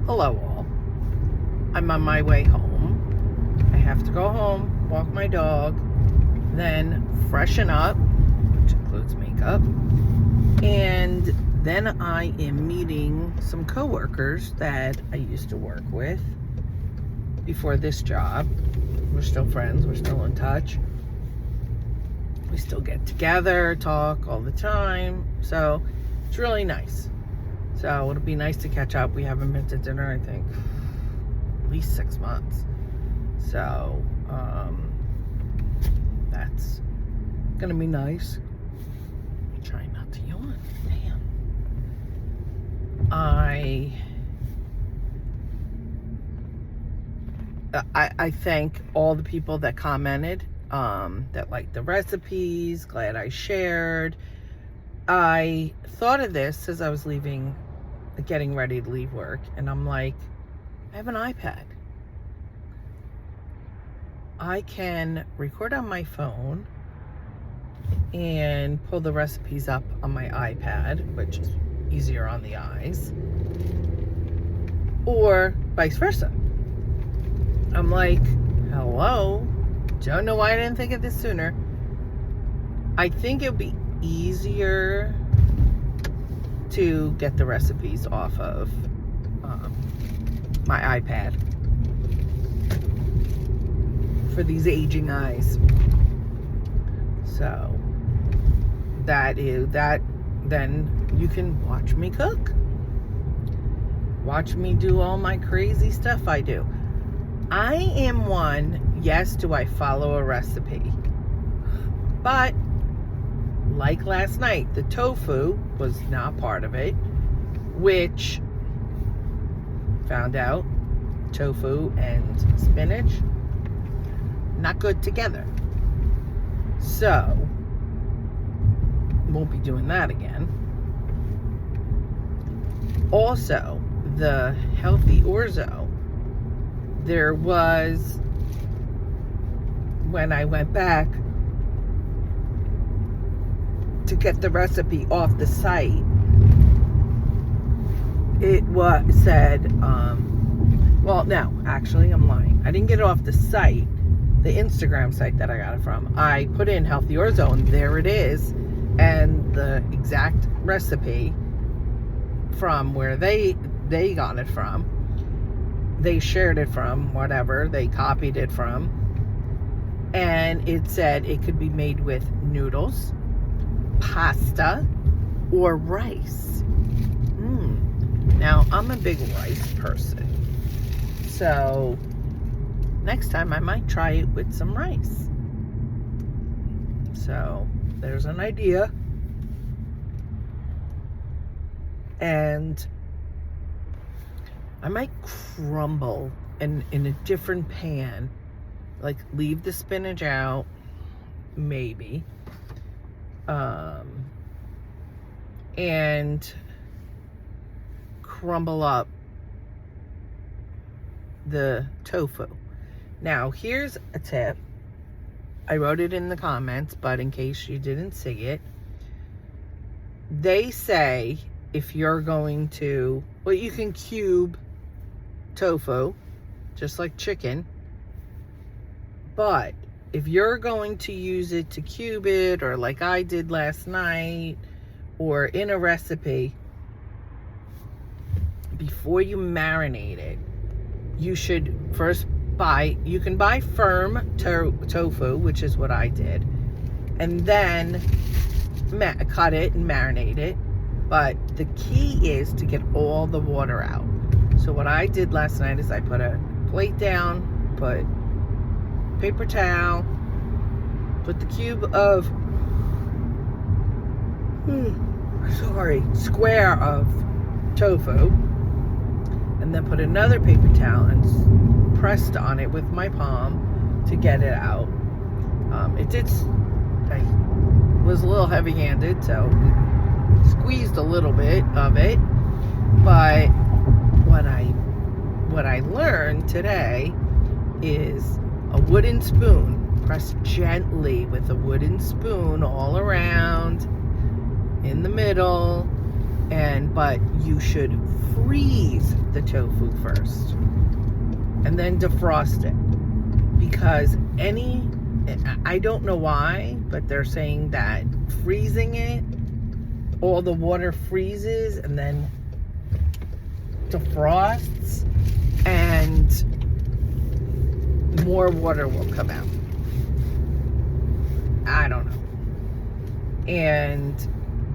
Hello all. I'm on my way home. I have to go home, walk my dog, then freshen up, which includes makeup, and then I am meeting some coworkers that I used to work with before this job. We're still friends, we're still in touch. We still get together, talk all the time, so it's really nice. So it'll be nice to catch up. We haven't been to dinner, I think, at least 6 months. So that's gonna be nice. I'm trying not to yawn. Damn. I thank all the people that commented, that liked the recipes. Glad I shared. I thought of this as I was getting ready to leave work, and I'm like, I have an iPad. I can record on my phone and pull the recipes up on my iPad, which is easier on the eyes, or vice versa. I'm like, hello, don't know why I didn't think of this sooner. I think it would be easier to get the recipes off of my iPad for these aging eyes. So then you can watch me cook, watch me do all my crazy stuff I do. I am one, yes, do I follow a recipe? But like last night, the tofu was not part of it, which found out tofu and spinach not good together. So won't be doing that again. Also, the healthy orzo, there was, when I went back to get the recipe off the site, it said, well, no, actually, I'm lying. I didn't get it off the site, the Instagram site that I got it from. I put in healthy orzo, and there it is, and the exact recipe from where they got it from, they shared it from, whatever, they copied it from, and it said it could be made with noodles, pasta, or rice. Now, I'm a big rice person, so next time I might try it with some rice. So there's an idea. And I might crumble in a different pan, like leave the spinach out, maybe, and crumble up the tofu. Now, here's a tip. I wrote it in the comments, but in case you didn't see it, they say if you're going to, well, you can cube tofu, just like chicken, but if you're going to use it to cube it, or like I did last night, or in a recipe, before you marinate it, you should first you can buy firm tofu, which is what I did, and then cut it and marinate it. But the key is to get all the water out. So what I did last night is I put a plate down, put paper towel, put the cube of square of tofu, and then put another paper towel and pressed on it with my palm to get it out. I was a little heavy-handed, so squeezed a little bit of it. But what I learned today is a wooden spoon. Press gently with a wooden spoon all around, in the middle, But you should freeze the tofu first and then defrost it, because I don't know why, but they're saying that freezing it, all the water freezes and then defrosts, and more water will come out. I don't know. And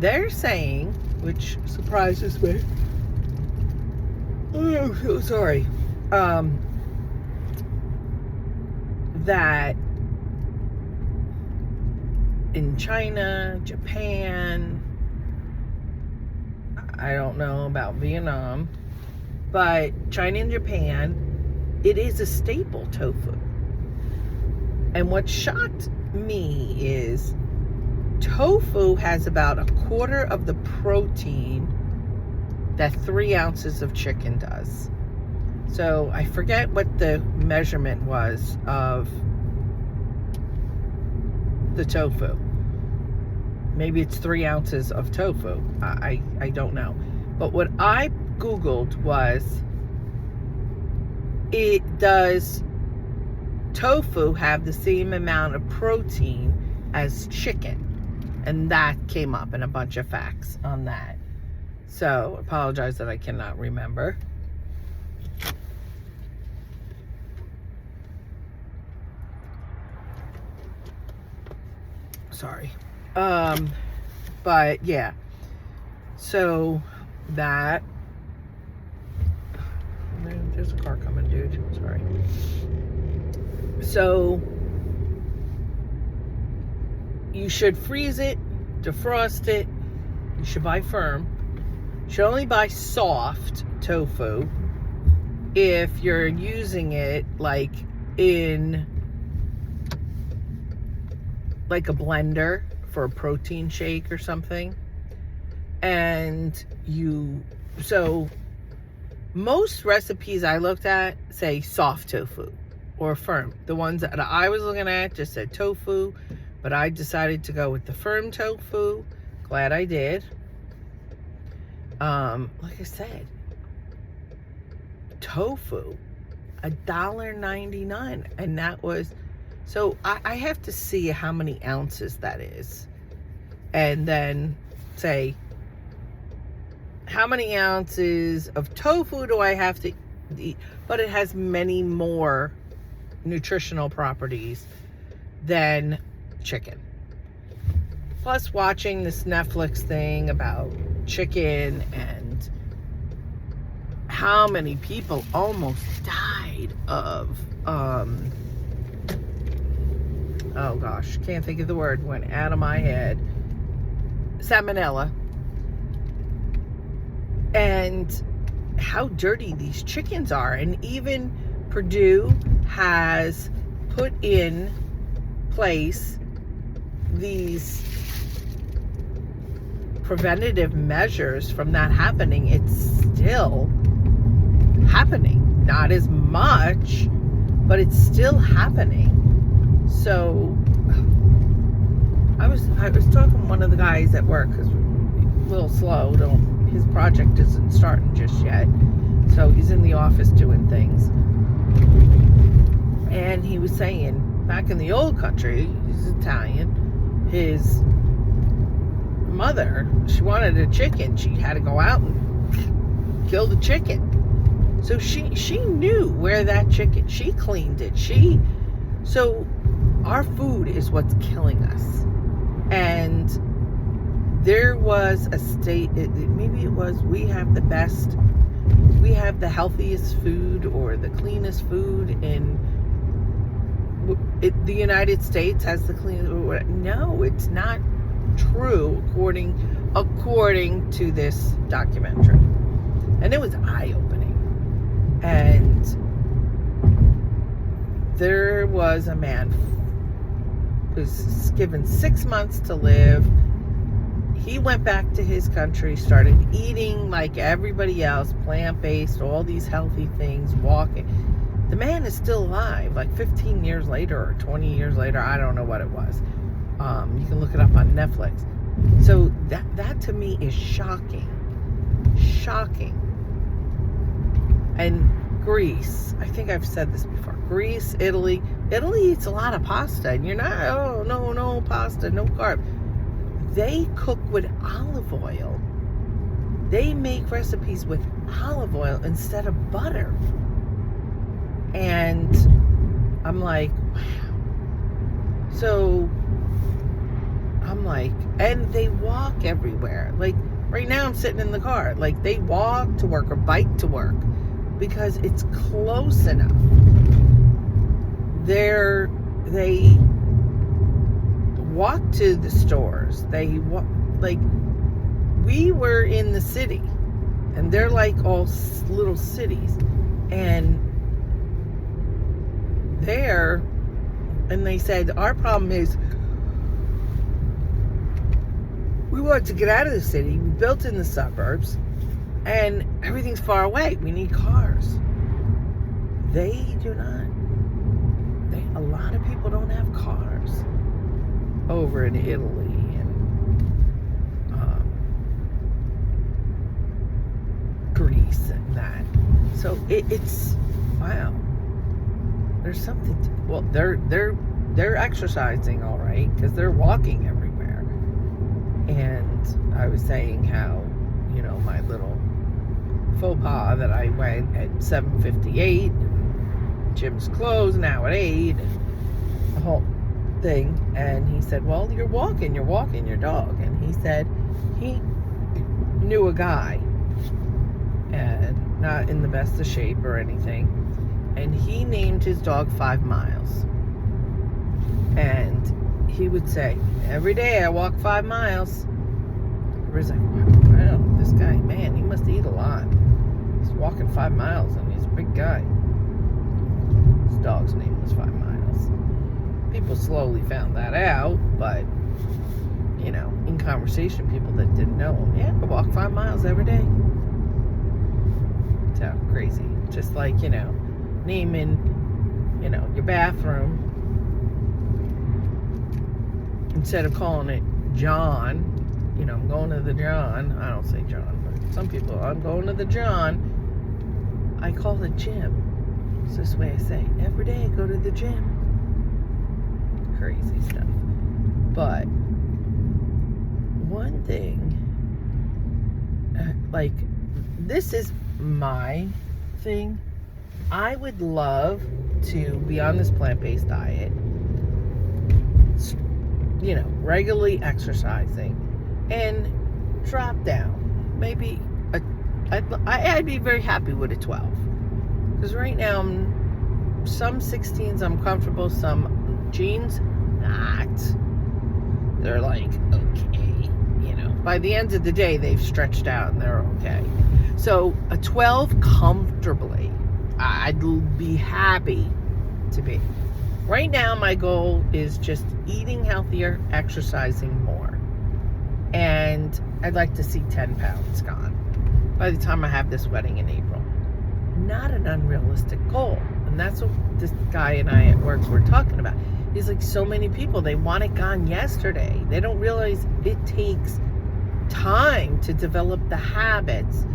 they're saying, which surprises me, oh, I'm so sorry, that in China, Japan, I don't know about Vietnam, but China and Japan, it is a staple, tofu. And what shocked me is tofu has about 1/4 of the protein that 3 ounces of chicken does. So I forget what the measurement was of the tofu. Maybe it's 3 ounces of tofu. I don't know. But what I Googled was, does tofu have the same amount of protein as chicken? And that came up in a bunch of facts on that. So, apologize that I cannot remember. Sorry. But yeah. So, that. There's a car coming, dude. Sorry. So, you should freeze it, defrost it. You should buy firm. You should only buy soft tofu if you're using it like in like a blender for a protein shake or something. And so most recipes I looked at say soft tofu or firm. The ones that I was looking at just said tofu, but I decided to go with the firm tofu. Glad I did. Like I said, tofu, $1.99, and that was, so I have to see how many ounces that is, and then say, how many ounces of tofu do I have to eat? But it has many more nutritional properties than chicken. Plus, watching this Netflix thing about chicken and how many people almost died of oh gosh, can't think of the word, went out of my head, salmonella, and how dirty these chickens are. And even Purdue has put in place these preventative measures from that happening. It's still happening, not as much, but it's still happening. So I was talking to one of the guys at work, because we're a little slow, his project isn't starting just yet, so he's in the office doing things, and he was saying back in the old country, he's Italian, his mother, she wanted a chicken, she had to go out and kill the chicken. So she knew where that chicken, she cleaned it, so our food is what's killing us. And there was a state, maybe it was, we have the healthiest food or the cleanest food in the United States has the cleanest. No, it's not true according to this documentary. And it was eye-opening. And there was a man who was given 6 months to live. He went back to his country, started eating like everybody else, plant-based, all these healthy things, walking. The man is still alive, like 15 years later or 20 years later. I don't know what it was. You can look it up on Netflix. So that to me is shocking. shocking. And Greece, I think I've said this before. Greece, Italy eats a lot of pasta, and you're not, oh, no pasta, no carb. They cook with olive oil. They make recipes with olive oil instead of butter. And I'm like, wow. So I'm like, and they walk everywhere. Like right now I'm sitting in the car. Like they walk to work or bike to work because it's close enough. They walk to the stores. They walk, like, we were in the city, and they're like all little cities, and they said our problem is we wanted to get out of the city. We built in the suburbs, and everything's far away. We need cars. They do not. A lot of people don't have cars over in Italy and Greece and that. So it's wow. There's something. Well, they're exercising all right because they're walking everywhere. And I was saying how, you know, my little faux pas that I went at 7:58. Gym's closed now at 8. The whole thing. And he said, well, you're walking your dog. And he said he knew a guy, and not in the best of shape or anything, and he named his dog 5 miles. And he would say, every day I walk 5 miles. I was like, wow, this guy, man, he must eat a lot. He's walking 5 miles, and he's a big guy. His dog's name was 5 miles. People slowly found that out, but, you know, in conversation, people that didn't know him, yeah, I walk 5 miles every day. So crazy. Just like, you know, naming, you know, your bathroom, instead of calling it John, you know, I'm going to the John. I don't say John, but some people, I'm going to the John. I call it gym. It's this way I say, every day I go to the gym. Crazy stuff. But one thing, like, this is my thing. I would love to be on this plant-based diet, you know, regularly exercising, and drop down. Maybe I'd be very happy with a 12. Because right now, some 16s I'm comfortable, some jeans, not. They're like, okay, you know. By the end of the day, they've stretched out and they're okay. So a 12 comfortably, I'd be happy to be. Right now, my goal is just eating healthier, exercising more. And I'd like to see 10 pounds gone by the time I have this wedding in April. Not an unrealistic goal. And that's what this guy and I at work were talking about. He's like, so many people, they want it gone yesterday. They don't realize it takes time to develop the habits,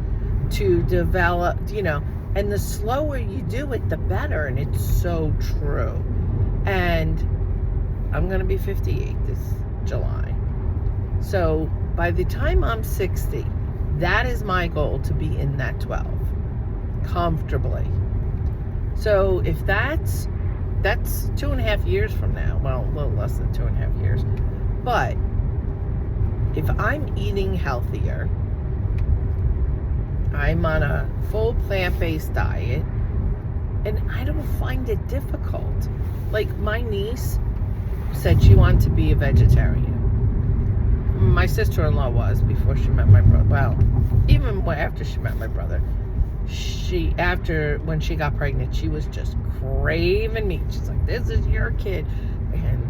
to develop, you know, and the slower you do it, the better. And it's so true. And I'm going to be 58 this July. So by the time I'm 60, that is my goal, to be in that 12 comfortably. So if that's 2.5 years from now, well, a little less than 2.5 years, but if I'm eating healthier, I'm on a full plant-based diet, and I don't find it difficult. Like, my niece said she wanted to be a vegetarian. My sister-in-law was, before she met my brother. Well, even after she met my brother. When she got pregnant, she was just craving meat. She's like, this is your kid. And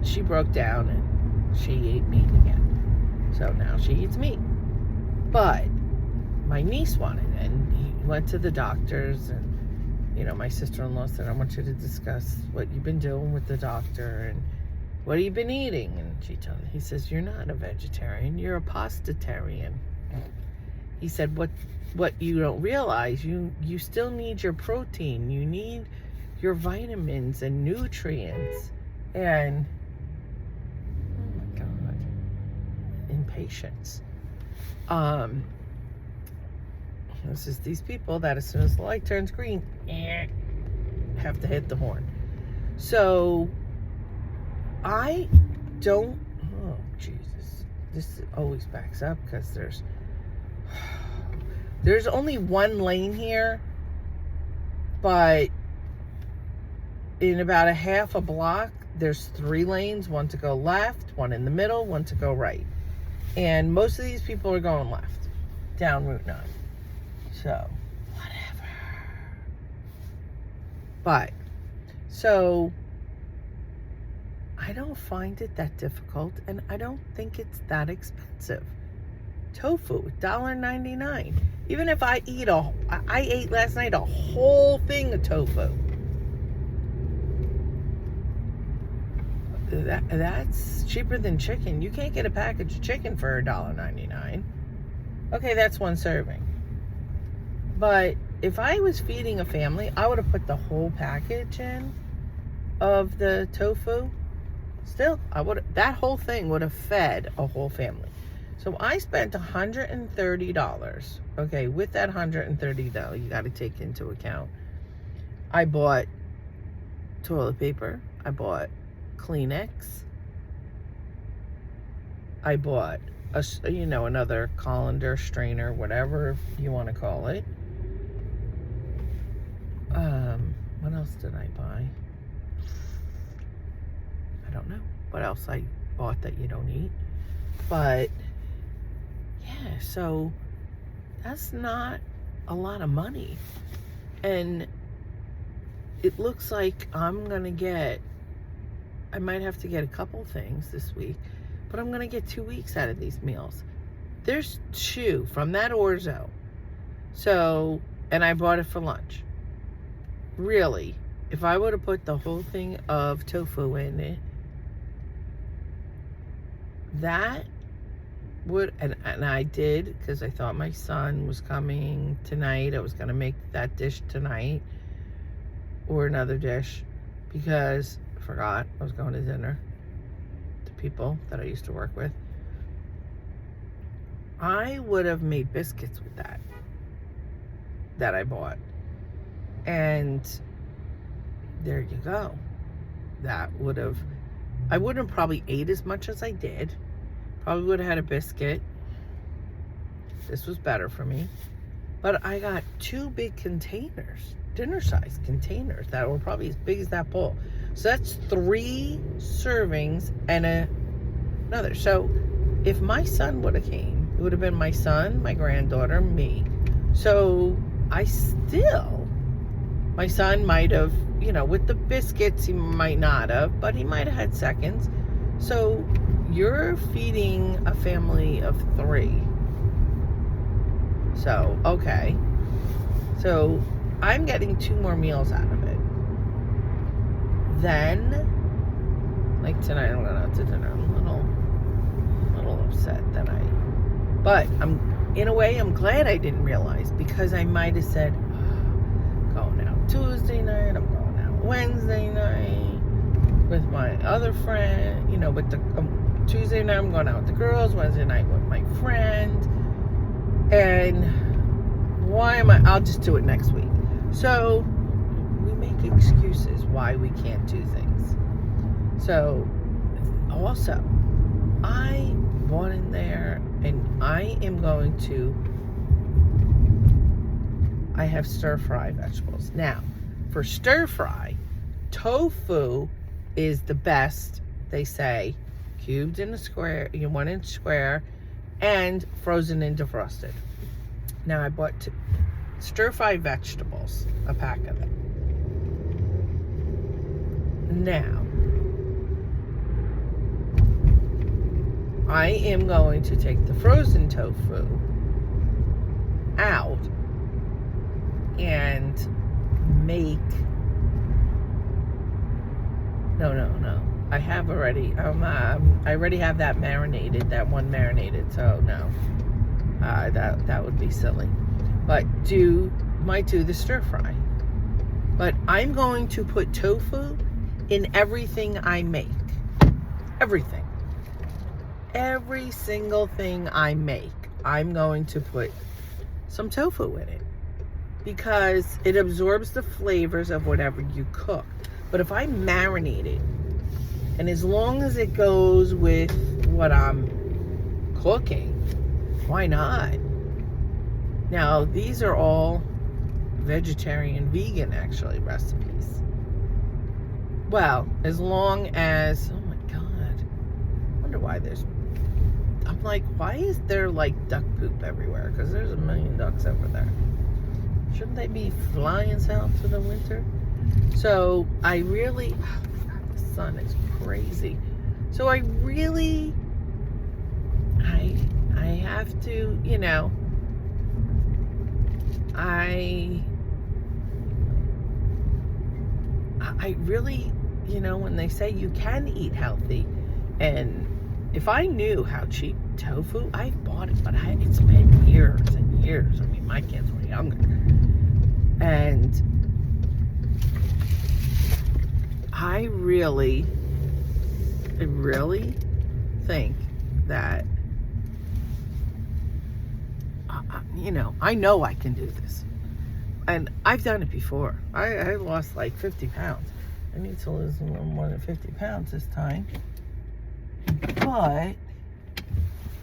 she broke down and she ate meat again. So now she eats meat. But my niece wanted it, and he went to the doctors, and, you know, my sister-in-law said, I want you to discuss what you've been doing with the doctor and what have you been eating. And he says, you're not a vegetarian, you're a pastatarian. he said, what you don't realize, you still need your protein, you need your vitamins and nutrients, and oh my God, impatience. This is these people that as soon as the light turns green, have to hit the horn. So I don't, oh Jesus, this always backs up because there's only one lane here, but in about a half a block, there's 3 lanes, one to go left, one in the middle, one to go right. And most of these people are going left down Route 9. So, whatever. But, so, I don't find it that difficult, and I don't think it's that expensive. Tofu, $1.99. Even if I ate last night a whole thing of tofu. That's cheaper than chicken. You can't get a package of chicken for $1.99. Okay, that's one serving. But if I was feeding a family, I would have put the whole package in of the tofu. Still, that whole thing would have fed a whole family. So I spent $130. Okay, with that $130 though, you got to take into account, I bought toilet paper, I bought Kleenex, I bought another colander, strainer, whatever you want to call it. What else did I buy? I don't know what else I bought that you don't eat, but yeah, so that's not a lot of money, and it looks like I might have to get a couple things this week, but I'm gonna get 2 weeks out of these meals. There's 2 from that orzo. So, and I bought it for lunch. Really, if I would have put the whole thing of tofu in it, that would, and I did, because I thought my son was coming tonight. I was gonna make that dish tonight, or another dish, because I forgot I was going to dinner to people that I used to work with. I would have made biscuits with that I bought, and there you go. That would have, I wouldn't have probably ate as much as I did. Probably would have had a biscuit. This was better for me. But I got 2 big containers, dinner-sized containers that were probably as big as that bowl. So that's 3 servings and another. So if my son would have came, it would have been my son, my granddaughter, me. So my son might have, with the biscuits, he might not have, but he might have had seconds. So you're feeding a family of 3. So, okay. So I'm getting 2 more meals out of it. Then, like tonight, I'm going out to dinner. I'm a little upset that but in a way, I'm glad I didn't realize, because I might have said, going out Tuesday night, I'm going out Wednesday night with my other friend, with the Tuesday night I'm going out with the girls, Wednesday night with my friend, and I'll just do it next week. So we make excuses why we can't do things. So also, I bought in there, and I have stir-fry vegetables. Now, for stir-fry, tofu is the best, they say, cubed in a square, 1-inch square, and frozen and defrosted. Now, I bought stir-fry vegetables, a pack of it. Now, I am going to take the frozen tofu out and make, no. I already have that marinated, so no. That would be silly. But might do the stir fry. But I'm going to put tofu in everything I make. Everything. Every single thing I make, I'm going to put some tofu in it. Because it absorbs the flavors of whatever you cook. But if I marinate it, and as long as it goes with what I'm cooking, why not? Now, these are all vegetarian, vegan, actually, recipes. Well, as long as, oh my God, I wonder why I'm like, why is there like duck poop everywhere? Because there's a million ducks over there. Shouldn't they be flying south for the winter? So I really, oh my God, the sun is crazy. So I really, I have to, I really, when they say you can eat healthy, and if I knew how cheap tofu, I bought it, but it's been years and years. I mean, my kids were younger. And I really think that, I know I can do this. And I've done it before. I lost like 50 pounds. I need to lose a little more than 50 pounds this time. But, I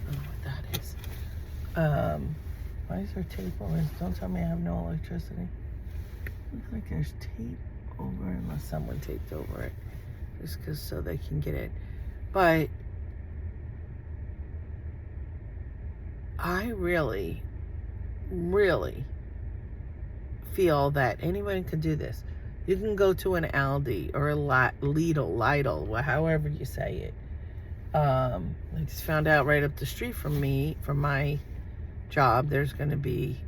don't know what that is. Why is there tape over it? Don't tell me I have no electricity. Looks like there's tape over it, unless someone taped over it. Just so they can get it. But, I really feel that anyone can do this. You can go to an Aldi or a Lidl, however you say it. I just found out right up the street from my job, there's going to be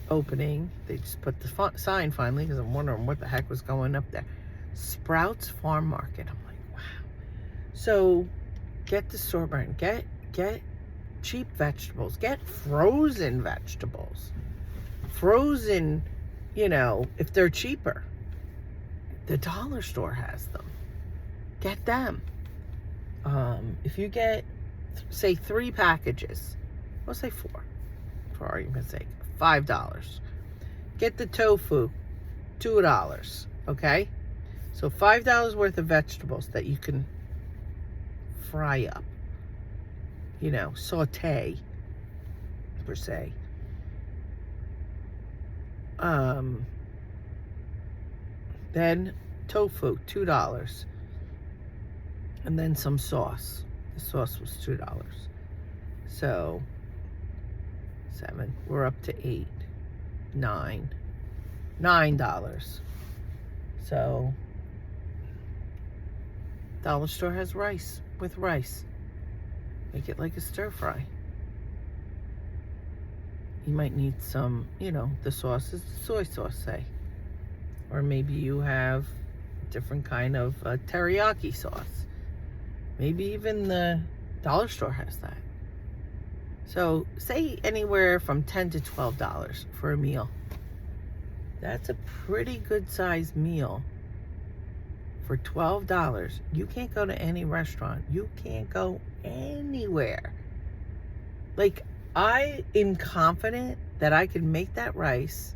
opening. They just put the sign finally, because I'm wondering what the heck was going up there. Sprouts Farm Market. I'm like, wow. So get the store brand. Get cheap vegetables. Get frozen vegetables. Frozen, if they're cheaper. The dollar store has them. Get them. If you get, say, 3 packages, we'll say 4, for argument's sake, $5. Get the tofu, $2, okay? So $5 worth of vegetables that you can fry up, saute, per se. Then tofu, $2. And then some sauce. The sauce was $2. So, 7. We're up to 8. $9. So, dollar store has rice with rice. Make it like a stir fry. You might need some, the sauce is soy sauce, say. Or maybe you have a different kind of teriyaki sauce. Maybe even the dollar store has that. So say anywhere from $10 to $12 for a meal. That's a pretty good sized meal. For $12, you can't go to any restaurant. You can't go anywhere. Like, I am confident that I could make that rice,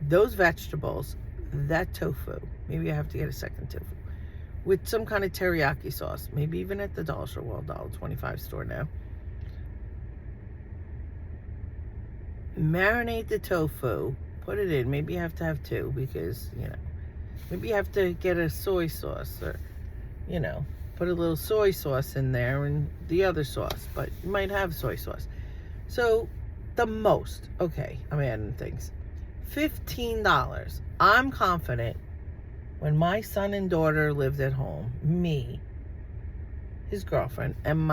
those vegetables, that tofu. Maybe I have to get a second tofu. With some kind of teriyaki sauce. Maybe even at the dollar store. Well, $1.25 store now. Marinate the tofu. Put it in. Maybe you have to have 2 because, maybe you have to get a soy sauce or, put a little soy sauce in there and the other sauce. But you might have soy sauce. So, the most. Okay, I'm adding things. $15. I'm confident. When my son and daughter lived at home, me, his girlfriend, and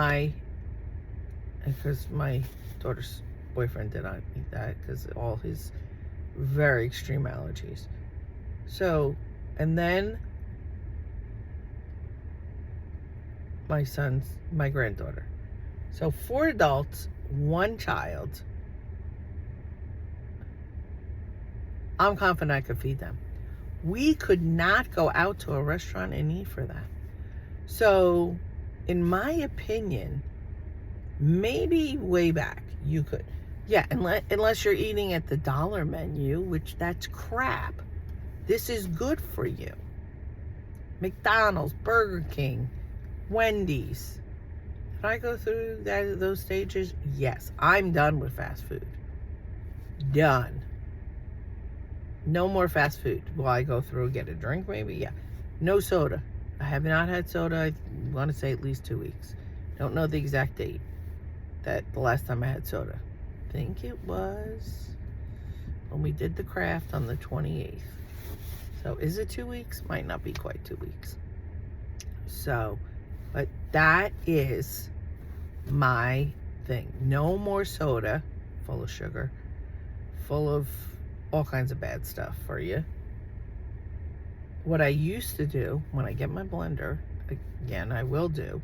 because my daughter's boyfriend did not eat that because of all his very extreme allergies. So, and then my granddaughter. So 4 adults, one child, I'm confident I could feed them. We could not go out to a restaurant and eat for that. So, in my opinion, maybe way back you could. Yeah, unless you're eating at the dollar menu, which that's crap. This is good for you. McDonald's, Burger King, Wendy's. Did I go through those stages? Yes. I'm done with fast food. Done. No more fast food. Will I go through and get a drink maybe? Yeah. No soda. I have not had soda, I want to say at least 2 weeks. Don't know the exact date that the last time I had soda. I think it was when we did the craft on the 28th. So is it 2 weeks? Might not be quite 2 weeks. So, but that is my thing. No more soda, full of sugar, full of all kinds of bad stuff for you. What I used to do when I get my blender, again, I will do,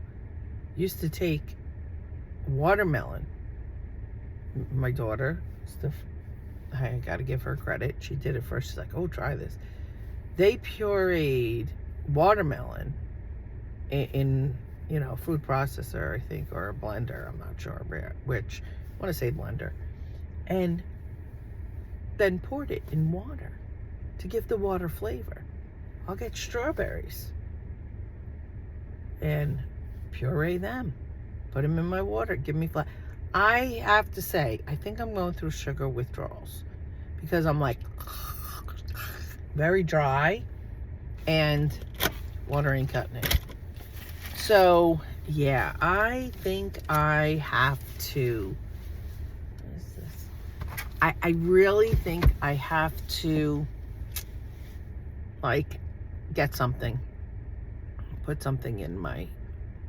used to take watermelon. My daughter, I gotta give her credit. She did it first. She's like, oh, try this. They pureed watermelon in food processor, I think, or a blender. I'm not sure which. I want to say blender. And then poured it in water to give the water flavor. I'll get strawberries and puree them. Put them in my water. Give me flavor. I have to say, I think I'm going through sugar withdrawals because I'm like very dry and water ain't cutting it. So, yeah, I think I have to, what is this? I really think I have to, like, get something, put something in my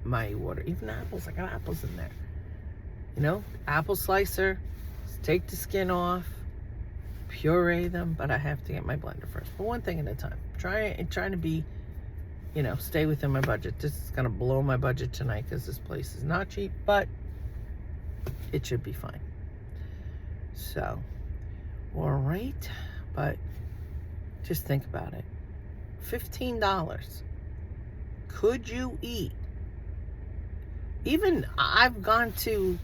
water. Even apples, I got apples in there. Apple slicer, take the skin off, puree them, but I have to get my blender first. But one thing at a time. Trying to be, stay within my budget. This is gonna blow my budget tonight because this place is not cheap, but it should be fine. So, all right, but just think about it. $15. Could you eat? Even I've gone to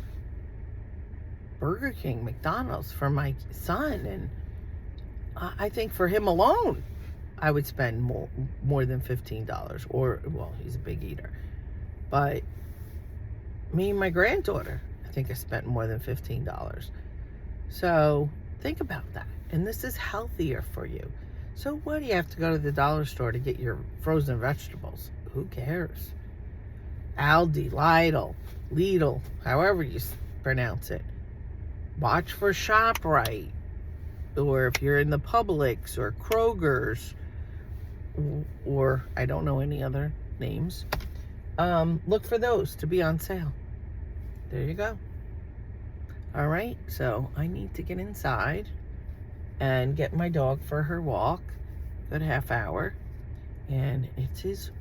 Burger King, McDonald's for my son, and I think for him alone, I would spend more than $15. Or, well, he's a big eater. But me and my granddaughter, I think I spent more than $15. So think about that. And this is healthier for you. So what do you have to go to the dollar store to get your frozen vegetables? Who cares? Aldi, Lidl, however you pronounce it. Watch for ShopRite, or if you're in the Publix or Kroger's, or I don't know any other names, look for those to be on sale. There you go. All right, so I need to get inside and get my dog for her walk. Good half hour, and it is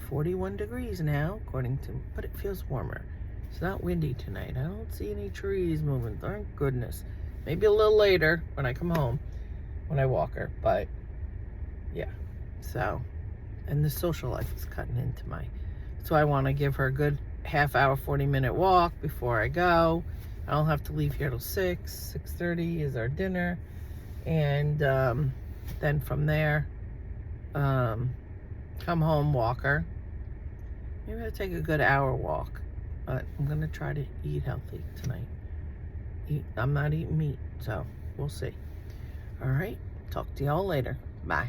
41 degrees now, but it feels warmer. It's not windy tonight. I don't see any trees moving. Thank goodness. Maybe a little later when I come home, when I walk her. But yeah, so, and the social life is cutting into so I want to give her a good half hour, 40-minute walk before I go. I don't have to leave here till 6:30 is our dinner. And then from there, come home, walk her. Maybe I'll take a good hour walk. But I'm going to try to eat healthy tonight. I'm not eating meat, so we'll see. All right, talk to y'all later. Bye.